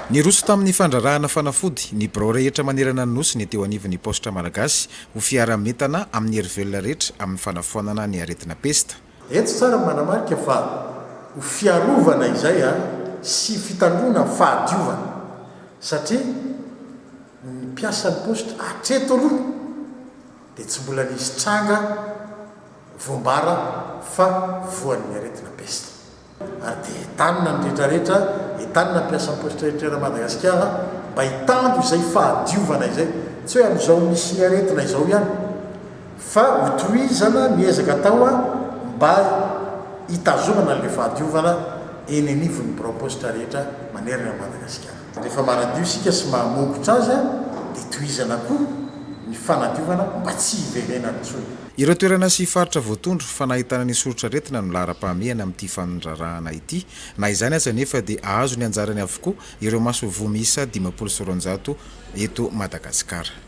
Ny roso tamin'ny fandrarahana fanafody ny birao rehetra manerana ny nosy ny teo anivon'ny Paositra Malagasy ho fiara-mientana amin'ny hery rehetra amin'ny fanafoanana ny aretina Pesta. Eto tsara manamarika fa ho fiarovana izay sy fitandrona fahadiovana satria ny piasan'ny Paositra hatreto aloha dia tsy mbola nisy tranga voambara fa voan'ny aretina Pesta. Ary dia tanina ny rehetrarehetra tanina piasan'ny Paositra eto Madagasikara mba hitandro izay fahadiovana izay, tsy hoe amin'izao misy aretina izao ihany fa hotohizana miezaka atao mba hitazomana an'ilay fahadiovana eny anivon'ny birao Paositra rehetra manerana Madagasikara. Rehefa manadio isika sy mahamongotra azy dia tohizana koa ny fanadiovana mba tsy hiverena intsony. Ireo toerana sy faritra voatondro fanahitana ny soratra aretina no lahara-pahamehana amin'ity fanondrarahana ity. Na izany aza nefa dia ahazo ny anjarany avokoa ireo maso voa miisa 500 eto Madagasikara.